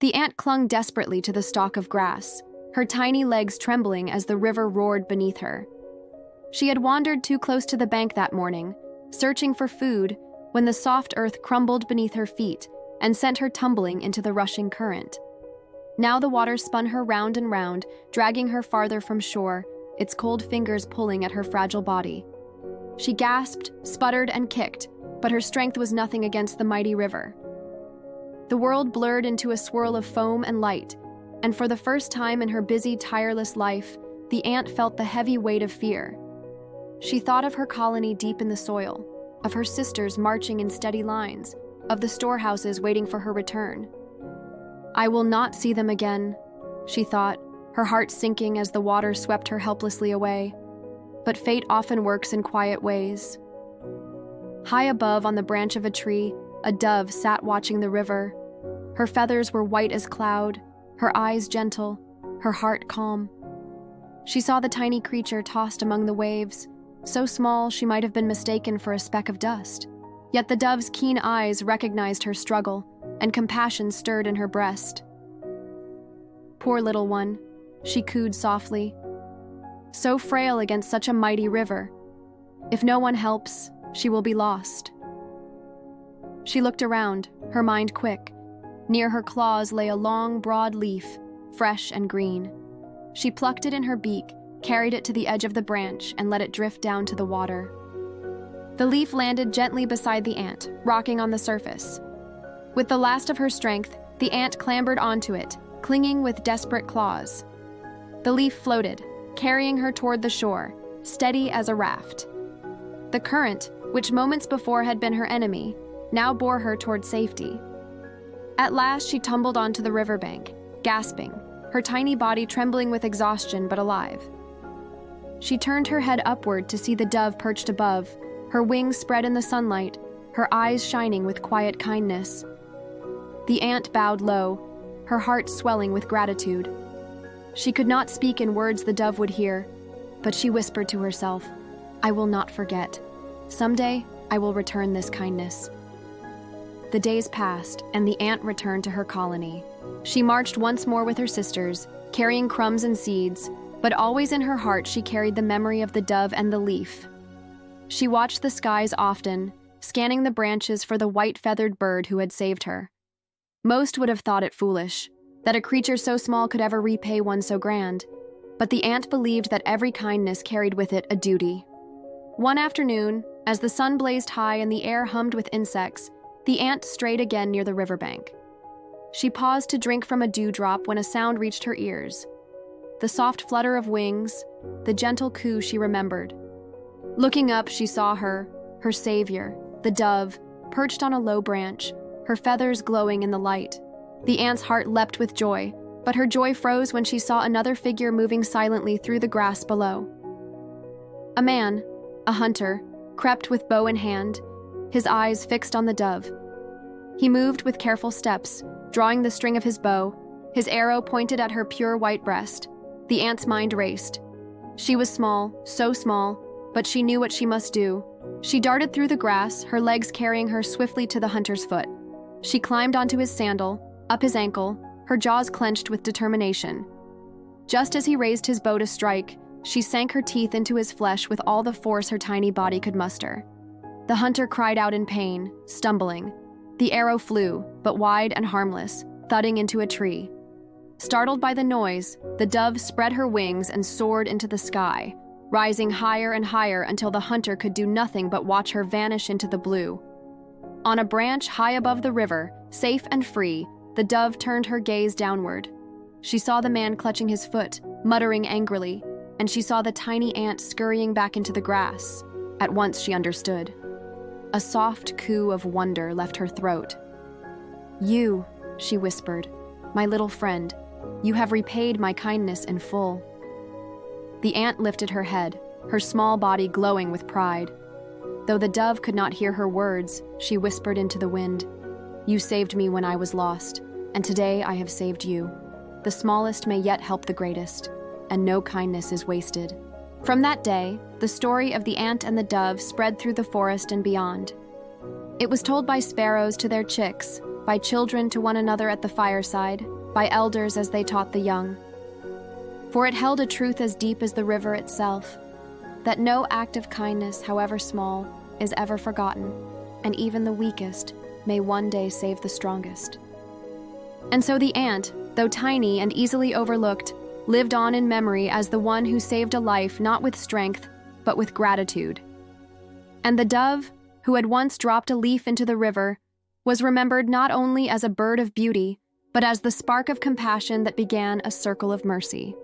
The ant clung desperately to the stalk of grass, her tiny legs trembling as the river roared beneath her. She had wandered too close to the bank that morning, searching for food, when the soft earth crumbled beneath her feet and sent her tumbling into the rushing current. Now the water spun her round and round, dragging her farther from shore, its cold fingers pulling at her fragile body. She gasped, sputtered, and kicked, but her strength was nothing against the mighty river. The world blurred into a swirl of foam and light, and for the first time in her busy, tireless life, the ant felt the heavy weight of fear. She thought of her colony deep in the soil, of her sisters marching in steady lines, of the storehouses waiting for her return. "I will not see them again," she thought, her heart sinking as the water swept her helplessly away. But fate often works in quiet ways. High above on the branch of a tree, a dove sat watching the river. Her feathers were white as cloud, her eyes gentle, her heart calm. She saw the tiny creature tossed among the waves, so small she might have been mistaken for a speck of dust. Yet the dove's keen eyes recognized her struggle, and compassion stirred in her breast. "Poor little one," she cooed softly. "So frail against such a mighty river. If no one helps, she will be lost." She looked around, her mind quick. Near her claws lay a long, broad leaf, fresh and green. She plucked it in her beak, carried it to the edge of the branch, and let it drift down to the water. The leaf landed gently beside the ant, rocking on the surface. With the last of her strength, the ant clambered onto it, clinging with desperate claws. The leaf floated, carrying her toward the shore, steady as a raft. The current, which moments before had been her enemy, now bore her toward safety. At last she tumbled onto the riverbank, gasping, her tiny body trembling with exhaustion but alive. She turned her head upward to see the dove perched above, her wings spread in the sunlight, her eyes shining with quiet kindness. The ant bowed low, her heart swelling with gratitude. She could not speak in words the dove would hear, but she whispered to herself, "I will not forget. Someday, I will return this kindness." The days passed, and the ant returned to her colony. She marched once more with her sisters, carrying crumbs and seeds, but always in her heart she carried the memory of the dove and the leaf. She watched the skies often, scanning the branches for the white-feathered bird who had saved her. Most would have thought it foolish, that a creature so small could ever repay one so grand, but the ant believed that every kindness carried with it a duty. One afternoon, as the sun blazed high and the air hummed with insects, the ant strayed again near the riverbank. She paused to drink from a dewdrop when a sound reached her ears. The soft flutter of wings, the gentle coo she remembered. Looking up, she saw her savior, the dove, perched on a low branch, her feathers glowing in the light. The ant's heart leapt with joy, but her joy froze when she saw another figure moving silently through the grass below. A man, a hunter, crept with bow in hand, his eyes fixed on the dove. He moved with careful steps, drawing the string of his bow, his arrow pointed at her pure white breast. The ant's mind raced. She was small, so small, but she knew what she must do. She darted through the grass, her legs carrying her swiftly to the hunter's foot. She climbed onto his sandal, up his ankle, her jaws clenched with determination. Just as he raised his bow to strike, she sank her teeth into his flesh with all the force her tiny body could muster. The hunter cried out in pain, stumbling. The arrow flew, but wide and harmless, thudding into a tree. Startled by the noise, the dove spread her wings and soared into the sky, rising higher and higher until the hunter could do nothing but watch her vanish into the blue. On a branch high above the river, safe and free, the dove turned her gaze downward. She saw the man clutching his foot, muttering angrily, and she saw the tiny ant scurrying back into the grass. At once she understood. A soft coo of wonder left her throat. "You," she whispered, "my little friend, you have repaid my kindness in full." The ant lifted her head, her small body glowing with pride. Though the dove could not hear her words, she whispered into the wind, "You saved me when I was lost, and today I have saved you. The smallest may yet help the greatest, and no kindness is wasted." From that day, the story of the ant and the dove spread through the forest and beyond. It was told by sparrows to their chicks, by children to one another at the fireside, by elders as they taught the young. For it held a truth as deep as the river itself, that no act of kindness, however small, is ever forgotten, and even the weakest may one day save the strongest. And so the ant, though tiny and easily overlooked, lived on in memory as the one who saved a life not with strength, but with gratitude. And the dove, who had once dropped a leaf into the river, was remembered not only as a bird of beauty, but as the spark of compassion that began a circle of mercy.